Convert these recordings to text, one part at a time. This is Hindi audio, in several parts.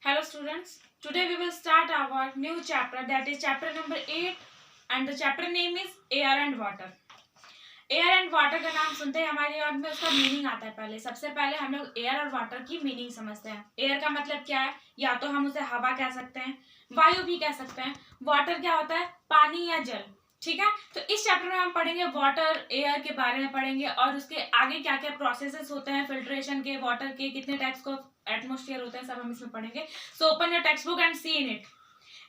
Hello students, today we will start our new chapter, that is chapter number 8, and the chapter name is air and water. Air and water का नाम सुनते ही हमारे दिमाग में उसका मीनिंग आता है। पहले सबसे पहले हम लोग एयर और वाटर की मीनिंग समझते हैं। एयर का मतलब क्या है, या तो हम उसे हवा कह सकते हैं, वायु भी कह सकते हैं। वाटर क्या होता है, पानी या जल। ठीक है, तो इस चैप्टर में हम पढ़ेंगे वाटर एयर के बारे में पढ़ेंगे और उसके आगे क्या क्या प्रोसेसेस होते हैं फिल्ट्रेशन के, वाटर के कितने टाइप्स को एटमोस्फेयर होते हैं, सब हम इसमें पढ़ेंगे। So open your textbook and see in it.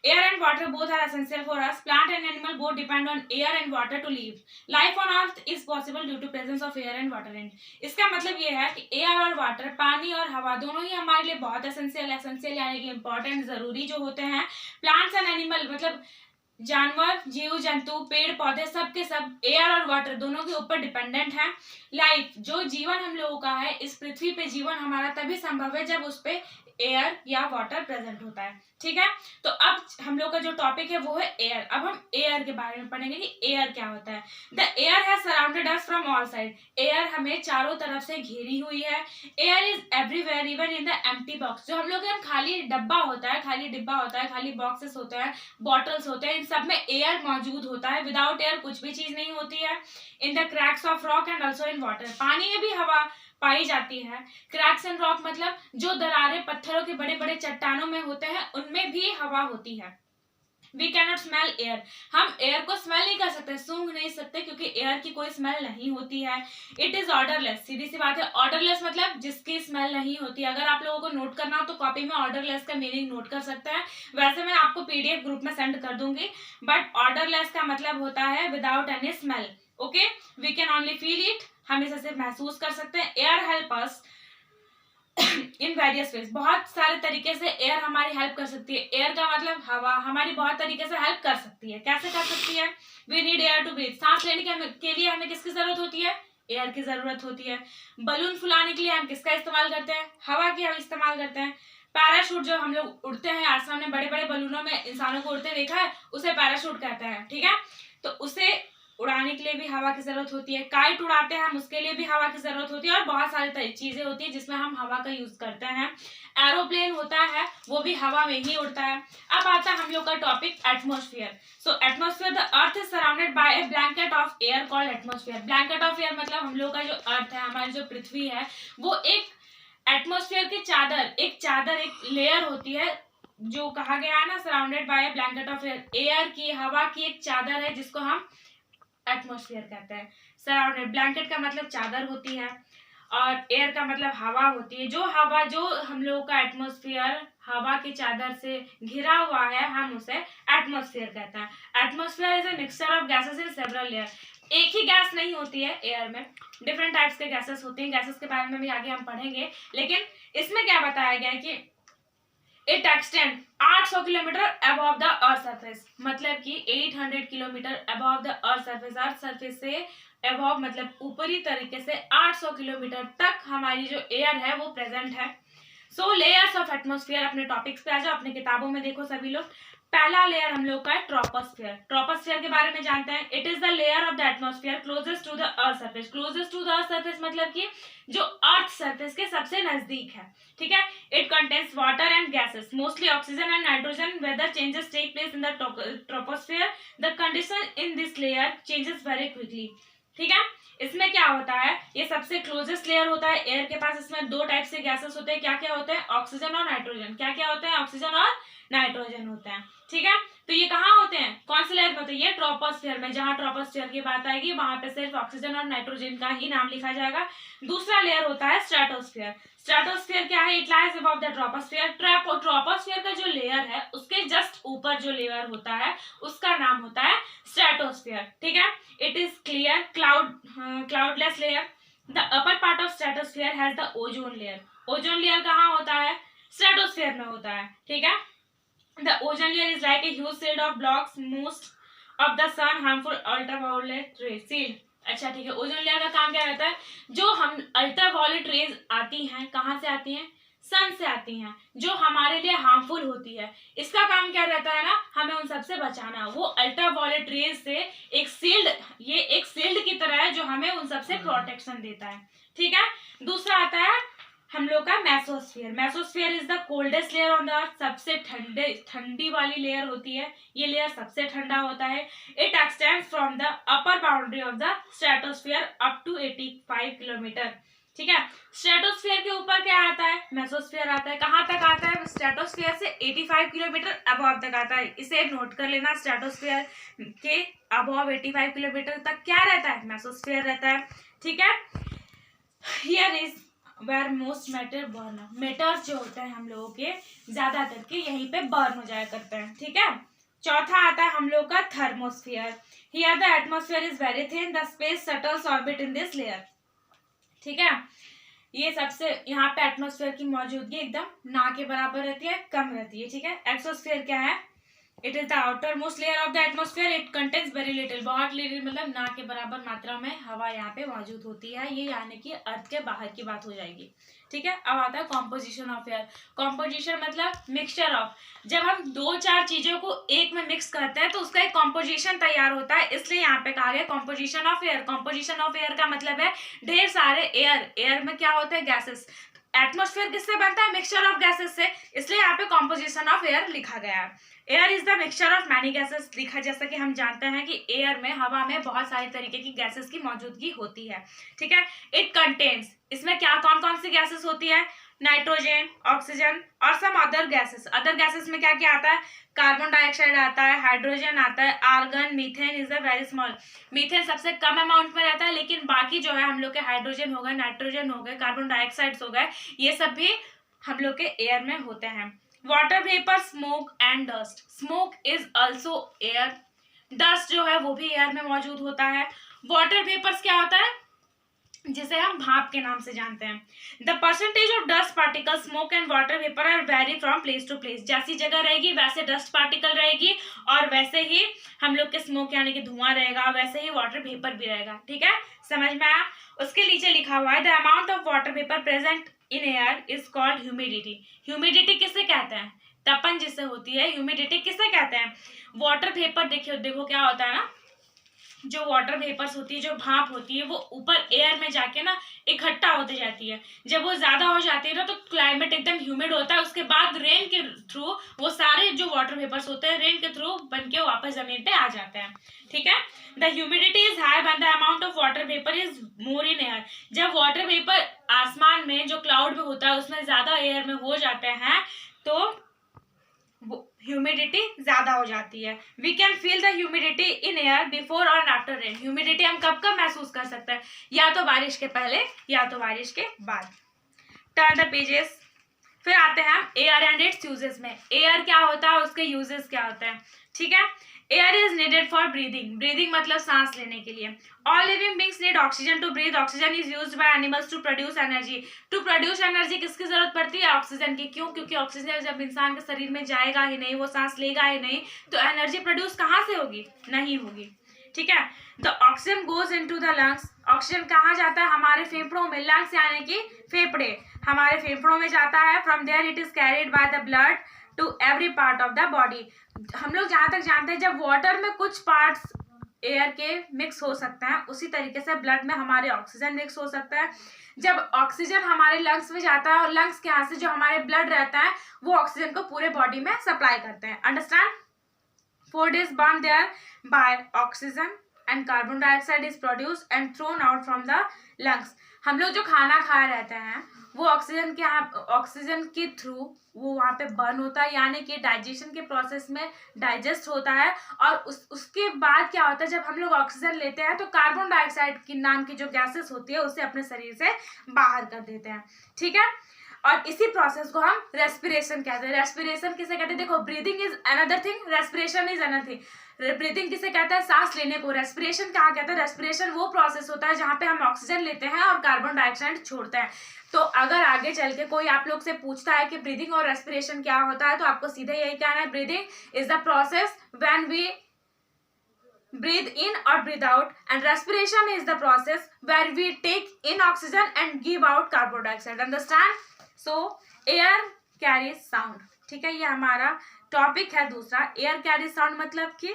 Air and water both are essential for us. Plant and animal both depend on air and water to live. Life on earth is possible due to presence of air and water in. इसका मतलब ये है कि एयर और वाटर, पानी और हवा दोनों ही हमारे लिए बहुत एसेंशियल यानी कि इम्पोर्टेंट, जरूरी जो होते हैं। प्लांट्स एंड एनिमल मतलब जानवर, जीव जंतु, पेड़ पौधे, सब के सब एयर और वाटर दोनों के ऊपर डिपेंडेंट हैं। लाइफ, जो जीवन हम लोगों का है इस पृथ्वी पे, जीवन हमारा तभी संभव है जब उस पे एयर या वाटर प्रेजेंट होता है। ठीक है, तो अब हम लोग का जो टॉपिक है वो है एयर। अब हम एयर के बारे में पढ़ेंगे कि एयर क्या होता है। The air has surrounded us from all side. Air हमें चारों तरफ से घेरी हुई है। Air is everywhere even in the empty box. जो हम लोग के खाली डब्बा होता है, खाली डिब्बा होता है, खाली बॉक्सेस होते हैं, बॉटल्स होते हैं, इन सब में एयर मौजूद होता है। विदाउट एयर कुछ भी चीज नहीं होती है। In the cracks of rock and also in water. पानी में भी हवा पाई जाती है। क्रैक्स एंड रॉक मतलब जो दरारें पत्थरों के बड़े बड़े चट्टानों में होते हैं उनमें भी हवा होती है। We cannot smell air. हम एयर को स्मेल नहीं कर सकते, सूंघ नहीं सकते, क्योंकि एयर की कोई स्मेल नहीं होती है। It is odourless. सीधी सी बात है, ऑर्डरलेस मतलब जिसकी स्मेल नहीं होती। अगर आप लोगों को नोट करना हो तो कॉपी में ऑर्डरलेस का मीनिंग नोट कर सकते हैं। वैसे मैं आपको पीडीएफ ग्रुप में सेंड कर दूंगी, बट ऑर्डरलेस का मतलब होता है without any smell. Okay, we can only feel it. हम इसे सिर्फ महसूस कर सकते हैं। Air help us in various ways. बहुत सारे तरीके से एयर हमारी हेल्प कर सकती है। एयर का मतलब हवा हमारी बहुत तरीके से हेल्प कर सकती है। कैसे कर सकती है? We need air to breathe. सांस लेने के लिए हमें किसकी जरूरत होती है? एयर की जरूरत होती है। बलून फुलाने के लिए हम किसका इस्तेमाल करते हैं? हवा की हम इस्तेमाल करते हैं। पैराशूट, जो हम लोग उड़ते हैं आसमान में, बड़े बड़े बलूनों में इंसानों को उड़ते देखा है, उसे पैराशूट कहते हैं। ठीक है, तो उसे उड़ाने के लिए भी हवा की जरूरत होती है। काइट उड़ाते हैं हम, उसके लिए भी हवा की जरूरत होती है। और बहुत सारी चीजें होती है जिसमें हम हवा का यूज करते हैं। एरोप्लेन होता है वो भी हवा में ही उड़ता है। अब आता है हम लोग का topic atmosphere. So atmosphere, the earth is surrounded by A blanket of air called atmosphere. Blanket of air मतलब हम लोग का जो अर्थ है, हमारी जो पृथ्वी है, वो एक एटमोस्फियर की चादर, एक लेयर होती है, जो कहा गया है ना, surrounded by A blanket of air. Air की, हवा की एक चादर है जिसको हम एटमोस्फियर कहते हैं। सराउंडेड, ब्लैंकेट का मतलब चादर होती है और एयर का मतलब हवा होती है। जो हम लोगों का एटमोस्फियर हवा की चादर से घिरा हुआ है, हम उसे एटमोस्फियर कहते हैं। Atmosphere is a mixture of gases in several layer. एक ही गैस नहीं होती है एयर में, डिफरेंट टाइप्स के गैसेस होती हैं। गैसेस के बारे में भी आगे हम पढ़ेंगे, लेकिन इसमें क्या बताया गया है कि it extend 800 kilometre above the earth surface. मतलब कि 800 kilometre above the earth surface. Earth surface से अबव मतलब ऊपरी तरीके से 800 किलोमीटर तक हमारी जो एयर है वो प्रेजेंट है। सो लेयर्स ऑफ एटमोस्फियर। अपने टॉपिक्स पे आ जाओ, अपने किताबों में देखो सभी लोग। पहला लेयर हम लोग का है ट्रोपोस्फियर। ट्रोपोस्फियर के बारे में जानते हैं। It is the layer of the atmosphere closest to the earth surface. Closest to the earth surface मतलब कि जो अर्थ सरफेस के सबसे नजदीक है। ठीक है, it contains water and gases, mostly oxygen and nitrogen. Weather changes take place in the troposphere. The condition in this layer changes very quickly. ठीक है, इसमें क्या होता है, ये सबसे क्लोजेस्ट लेयर होता है एयर के पास। इसमें दो टाइप से गैसेस होते हैं। क्या क्या होते हैं? ऑक्सीजन और नाइट्रोजन। क्या क्या होते हैं? ऑक्सीजन और नाइट्रोजन होते हैं। ठीक है, तो ये कहाँ होते हैं, कौन से लेयर में होते हैं? ये ट्रोपोस्फियर में। जहां ट्रोपोस्फियर की बात आएगी वहां पे सिर्फ ऑक्सीजन और नाइट्रोजन का ही नाम लिखा जाएगा। दूसरा लेयर होता है स्ट्रेटोस्फियर। स्ट्रेटोस्फियर क्या है? It lies above the troposphere. Troposphere का जो लेयर है उसके जस्ट ऊपर जो लेयर होता है उसका नाम होता है स्ट्रेटोस्फियर। ठीक है, it is clear cloudless layer. The upper part of stratosphere has the ozone layer. Ozone layer कहाँ होता है? स्ट्रेटोस्फियर में होता है। ठीक है, the ozone layer is like a huge shield of blocks most of the sun harmful ultraviolet rays. shield, अच्छा ठीक है। ओजोन लेयर का काम क्या रहता है? जो हम अल्ट्रावायलेट रेज आती हैं, कहाँ से आती हैं? सन से आती हैं, जो हमारे लिए हार्मफुल होती है। इसका काम क्या रहता है ना, हमें उन सबसे बचाना। वो अल्ट्रावायलेट रेज से एक शील्ड, ये एक शील्ड की तरह है जो हमें उन सबसे प्रोटेक्शन देता है। ठीक है, दूसरा आता है हम लोग का mesosphere. Mesosphere is the coldest layer on the earth, सबसे ठंडी वाली लेयर होती है। ये लेयर सबसे ठंडा होता है। It extends from the upper boundary of the stratosphere up to 85 kilometre. ठीक है, स्ट्रेटोस्फीयर के ऊपर क्या आता है? मेसोस्फीयर आता है। कहाँ तक आता है? स्ट्रेटोस्फीयर से 85 किलोमीटर अबव तक आता है। इसे नोट कर लेना, स्ट्रेटोस्फीयर के अबव 85 किलोमीटर तक क्या रहता है? मेसोस्फीयर रहता है। ठीक है, here is where most matter burn. Matters जो होते हैं हम लोगों के ज्यादा करके यहीं पे बर्न हो जाया करते हैं। ठीक है, चौथा आता है हम लोग का thermosphere. Here the atmosphere is very thin, the space shuttles orbit in this layer. ठीक है, ये सबसे यहाँ पे एटमोस्फेयर की मौजूदगी एकदम ना के बराबर रहती है, कम रहती है। ठीक है, एक्सोस्फेयर क्या है? It is the outer most layer of the atmosphere, it contains very little, बहुत लिटिल मतलब ना के बराबर मात्रा में हवा यहाँ पे मौजूद होती है। ये यानी कि अर्थ के बाहर की बात हो जाएगी। ठीक है, अब आता है कॉम्पोजिशन ऑफ एयर। कॉम्पोजिशन मतलब मिक्सचर ऑफ, जब हम दो चार चीजों को एक में मिक्स करते हैं तो उसका एक कॉम्पोजिशन तैयार होता है, इसलिए यहाँ पे कहा गया composition of air. Composition of air का मतलब है ढेर सारे एयर। एयर में क्या होता है? गैसेस। एटमोस्फेयर किससे बनता है? मिक्सचर ऑफ गैसेस से, इसलिए यहाँ पे कॉम्पोजिशन ऑफ एयर लिखा गया है। Air is the mixture of many gases लिखा, जैसा कि हम जानते हैं कि एयर में, हवा में बहुत सारे तरीके की गैसेस की मौजूदगी होती है। ठीक है, इट कंटेन्स, इसमें क्या कौन कौन सी गैसेस होती है? नाइट्रोजन, ऑक्सीजन और some other gases. Other gases में क्या क्या आता है? कार्बन डाइऑक्साइड आता है, हाइड्रोजन आता है, argon, methane is a very small. Methane सबसे कम अमाउंट में रहता है, लेकिन बाकी जो है हम लोग के हाइड्रोजन हो गए, नाइट्रोजन हो गए, कार्बन डाइऑक्साइड हो गए, ये सब भी हम लोग के एयर में होते हैं। Water vapour, smoke and dust. Smoke is also air, dust जो है वो भी एयर में मौजूद होता है। वाटर वेपर्स क्या होता है? जिसे हम भाप के नाम से जानते हैं। The percentage of dust particle, smoke and water vapour are very from place to place. जैसी जगह रहेगी वैसे डस्ट पार्टिकल रहेगी, और वैसे ही हम लोग के स्मोक यानी कि धुआं रहेगा, वैसे ही वाटर वेपर भी रहेगा। ठीक है, समझ में आया? उसके नीचे लिखा हुआ है the amount of water vapour present in air is called humidity. Humidity किसे कहते हैं? तपन जिससे होती है। ह्यूमिडिटी किसे कहते हैं? वाटर वेपर देखो क्या होता है ना, जो वाटर वेपर्स होती है, जो भाप होती है, वो ऊपर एयर में जाके ना इकट्ठा होती जाती है। जब वो ज्यादा हो जाती है ना तो क्लाइमेट एकदम ह्यूमिड होता है। उसके बाद रेन के थ्रू वो सारे जो वाटर वेपर्स होते हैं रेन के थ्रू बन के वापस जमीन पे आ जाते हैं। ठीक है, the humidity is high when the amount of water vapour is more in air. जब वाटर वेपर आसमान में जो क्लाउड में होता है उसमें ज्यादा एयर में हो जाते हैं तो ह्यूमिडिटी ज्यादा हो जाती है। We can feel the humidity in air before और आफ्टर रेन। ह्यूमिडिटी हम कब कब महसूस कर सकते हैं? या तो बारिश के पहले या तो बारिश के बाद। Turn the pages. फिर आते हैं हम एयर एंड इट्स यूजेस में। एयर क्या होता है, उसके यूजेस क्या होते हैं? ठीक है, air is needed for breathing. Breathing मतलब सांस लेने के लिए। All living beings need oxygen to breathe. Oxygen is used by animals to produce energy. To produce energy किसकी जरूरत पड़ती है? ऑक्सीजन की। क्यों? क्योंकि ऑक्सीजन जब इंसान के शरीर में जाएगा ही नहीं, वो सांस लेगा ही नहीं, तो एनर्जी प्रोड्यूस कहाँ से होगी? नहीं होगी। ठीक है, the oxygen goes into the lungs. Oxygen कहाँ जाता है? हमारे फेफड़ों में। लंग्स यानी कि फेफड़े, हमारे फेफड़ों में जाता है। From there it is carried by the blood to every part of the body. हम लोग जहां तक जानते हैं, जब वाटर में कुछ पार्ट्स एयर के मिक्स हो सकते हैं, उसी तरीके से ब्लड में हमारे ऑक्सीजन मिक्स हो सकता है। जब ऑक्सीजन हमारे लंग्स में जाता है और लंग्स के यहाँ से जो हमारे ब्लड रहता है वो ऑक्सीजन को पूरे बॉडी में सप्लाई करते हैं। Understand? Food is burn there by oxygen and carbon dioxide is produce and thrown out from the lungs. हम लोग जो खाना खा रहते हैं वो ऑक्सीजन के थ्रू वो वहाँ पे बर्न होता है, यानी कि डाइजेशन के प्रोसेस में डाइजेस्ट होता है। और उसके बाद क्या होता है, जब हम लोग ऑक्सीजन लेते हैं तो कार्बन डाइऑक्साइड की नाम की जो गैसेस होती है उसे अपने शरीर से बाहर कर देते हैं। ठीक है, और इसी प्रोसेस को हम रेस्पिरेशन कहते हैं। रेस्पिरेशन किसे कहते हैं? देखो, breathing is another thing, respiration is another thing. Breathing किसे कहता है? सांस लेने को। रेस्पिरेशन कहाँ कहता है? रेस्पिरेशन वो प्रोसेस होता है जहाँ पे हम ऑक्सीजन लेते हैं और कार्बन डाइऑक्साइड छोड़ते हैं। तो अगर आगे चल के कोई आप लोग से पूछता है कि ब्रीदिंग और रेस्पिरेशन क्या होता है, तो आपको सीधे यही कहना है, breathing is the process when we breathe in or breathe out, and respiration is the process where we take in oxygen and give out carbon dioxide. Understand? So air carries sound. ठीक है, ये हमारा टॉपिक है दूसरा। एयर कैरीज साउंड मतलब कि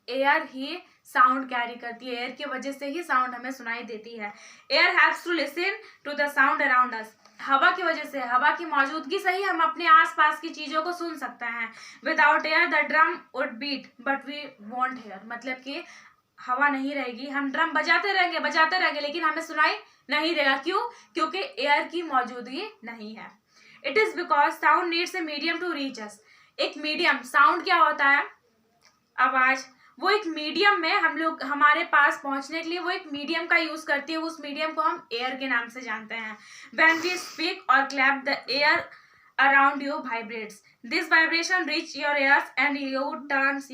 एयर ही साउंड कैरी करती है, एयर की वजह से ही साउंड हमें सुनाई देती है। Air haves to listen to the sound around us. हवा की वजह से, हवा की मौजूदगी से ही हम अपने आसपास की चीजों को सुन सकते हैं। Without air the drum would beat but we won't hear, मतलब कि हवा नहीं रहेगी, हम ड्रम बजाते रहेंगे लेकिन हमें सुनाई नहीं देगा। क्यों? क्योंकि एयर की मौजूदगी नहीं है। It is because sound needs a medium to reach us. एक मीडियम, साउंड क्या होता है? आवाज। वो एक मीडियम में हम लोग, हमारे पास पहुंचने के लिए वो एक मीडियम का यूज करती है। उस मीडियम को हम एयर के नाम से जानते हैं। व्हेन वी स्पीक और clap the air around you vibrates, this vibration reach your ears and you turns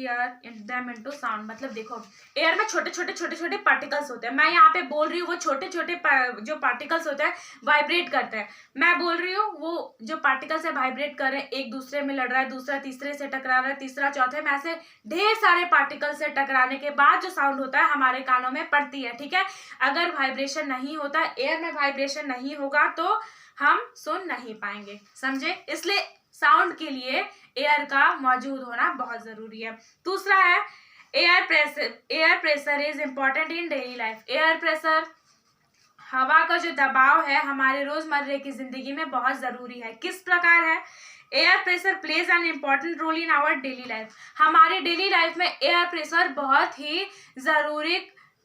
them into sound. मतलब देखो, एयर में छोटे छोटे पार्टिकल्स होते हैं। मैं यहाँ पे बोल रही हूँ, वो छोटे छोटे जो पार्टिकल्स होते हैं वाइब्रेट करते हैं। मैं बोल रही हूँ, वो जो पार्टिकल्स है वाइब्रेट कर रहे हैं, एक दूसरे में लड़ रहा है, दूसरा तीसरे से टकरा रहा है, तीसरा चौथे में, ऐसे ढेर सारे पार्टिकल से टकराने के बाद जो साउंड होता है हमारे कानों में पड़ती है। ठीक है, अगर वाइब्रेशन नहीं होता, एयर में वाइब्रेशन नहीं होगा तो हम सुन नहीं पाएंगे। समझे? इसलिए साउंड के लिए एयर का मौजूद होना बहुत जरूरी है। दूसरा है air pressure. Air pressure is important in daily life. Air pressure, हवा का जो दबाव है, हमारे रोजमर्रे की जिंदगी में बहुत जरूरी है। किस प्रकार है? Air pressure plays an important role in our daily life. हमारे डेली लाइफ में एयर प्रेशर बहुत ही जरूरी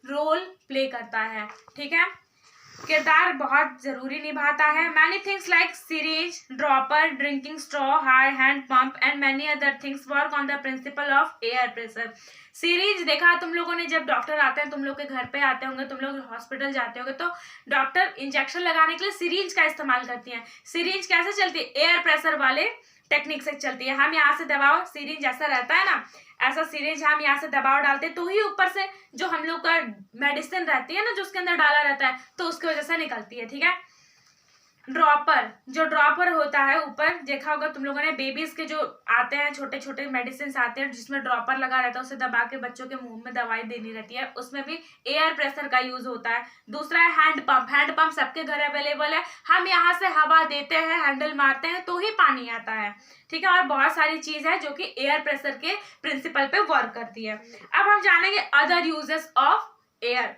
रोल प्ले करता है। ठीक है, किरदार बहुत जरूरी निभाता है। Many things like syringe, dropper, drinking straw, hand pump and many other things work on the principle of air pressure. Syringe देखा तुम लोगों ने, जब डॉक्टर आते हैं, तुम लोग के घर पे आते होंगे, तुम लोग हॉस्पिटल जाते होंगे, तो डॉक्टर इंजेक्शन लगाने के लिए सिरिंज का इस्तेमाल करती हैं। सिरिंज कैसे चलती है? एयर प्रेशर वाले टेक्निक से चलती है। हम यहाँ से दबाव, सिरिंज जैसा रहता है ना, ऐसा सिरिंज हम यहाँ से दबाव डालते हैं तो ही ऊपर से जो हम लोग का मेडिसिन रहती है ना, जो उसके अंदर डाला रहता है, तो उसकी वजह से निकलती है। ठीक है, ड्रॉपर, जो ड्रॉपर होता है ऊपर, देखा होगा तुम लोगों ने, बेबीज के जो आते हैं छोटे छोटे मेडिसिन आते हैं जिसमें ड्रॉपर लगा रहता है, उसे दबा के बच्चों के मुंह में दवाई देनी रहती है, उसमें भी एयर प्रेशर का यूज होता है। दूसरा है हैंड पंप। हैंड पंप सबके घर अवेलेबल है। हम यहाँ से हवा देते हैं, हैंडल मारते हैं तो ही पानी आता है। ठीक है, और बहुत सारी चीज है जो कि एयर प्रेशर के प्रिंसिपल पे वर्क करती है। अब हम जानेंगे other uses of air.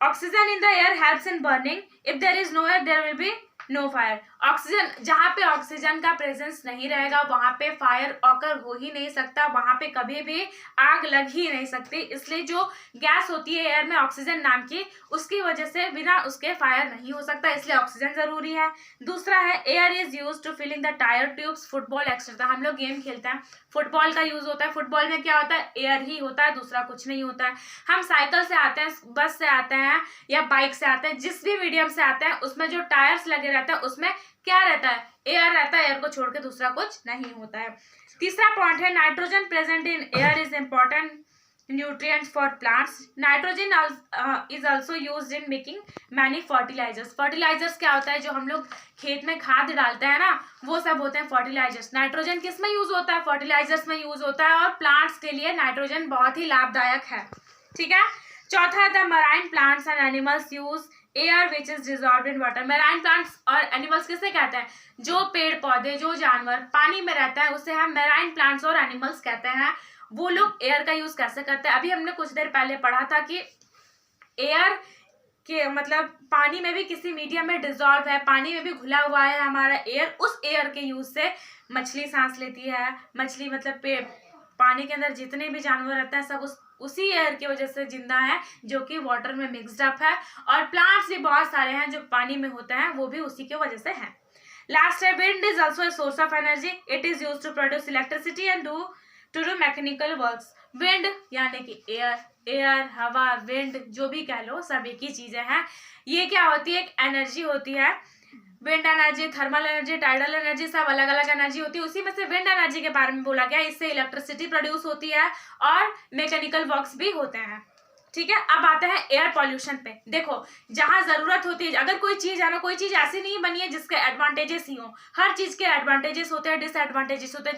Oxygen in the air helps in burning. If there is no air there will be no fire. Oxygen, जहाँ पे ऑक्सीजन का प्रेजेंस नहीं रहेगा वहां पे फायर ऑकर हो ही नहीं सकता, वहां पे कभी भी आग लग ही नहीं सकती। इसलिए जो गैस होती है एयर में, ऑक्सीजन नाम की, उसकी वजह से बिना उसके फायर नहीं हो सकता, इसलिए ऑक्सीजन जरूरी है। दूसरा है air is use to filling the tyre tubes football etcetera. हम लोग गेम खेलते हैं, फुटबॉल का यूज होता है। फुटबॉल में क्या होता है? एयर ही होता है, दूसरा कुछ नहीं होता है। हम साइकिल से आते हैं, बस से आते हैं या बाइक से आते हैं, जिस भी मीडियम से आते हैं, उसमें जो टायर्स लगे रहते हैं उसमें क्या रहता है? एयर रहता है। एयर को छोड़ के दूसरा कुछ नहीं होता है। तीसरा पॉइंट है nitrogen present in air is important nutrient for plants. Nitrogen is also used in making many fertilisers. Fertilisers क्या होता है? जो हम लोग खेत में खाद डालते हैं ना, वो सब होते हैं फर्टिलाइजर्स। नाइट्रोजन किस में यूज होता है? फर्टिलाइजर्स में यूज होता है, और प्लांट्स के लिए नाइट्रोजन बहुत ही लाभदायक है। ठीक है, चौथा है the marine plants and animals use air which is dissolved in water. Marine plants और एनिमल्स किसे कहते हैं? जो पेड़ पौधे, जो जानवर पानी में रहता है, उसे हम मैराइन प्लांट्स और एनिमल्स कहते हैं। वो लोग एयर का यूज कैसे करते हैं? अभी हमने कुछ देर पहले पढ़ा था कि एयर के मतलब पानी में भी किसी मीडियम में डिजॉल्व है, पानी में भी घुला हुआ है हमारा एयर। उस एयर के यूज से मछली सांस लेती है। मछली मतलब पानी के अंदर जितने भी जानवर रहते हैं सब उसी एयर की वजह से जिंदा है, जो कि वाटर में मिक्स्ड अप है। और प्लांट्स भी बहुत सारे हैं जो पानी में होते हैं, वो भी उसी की वजह से हैं। लास्ट है wind is also a source of energy. It is use to produce electricity and to do mechanical works. Wind यानी कि एयर, हवा, विंड जो भी कह लो, सब एक ही चीजें हैं। ये क्या होती है? एक एनर्जी होती है। Wind energy, thermal energy, tidal energy, सब अलग अलग एनर्जी होती है। उसी में से विंड एनर्जी के बारे में बोला गया। इससे इलेक्ट्रिसिटी प्रोड्यूस होती है और मैकेनिकल वर्क्स भी होते हैं। ठीक है, अब आते हैं एयर पॉल्यूशन पे। देखो, जहां जरूरत होती है, अगर कोई चीज है ना, कोई चीज ऐसी नहीं बनी है जिसके एडवांटेजेस ही हो। हर चीज के एडवांटेजेस होते हैं, डिसएडवांटेजेस होते हैं।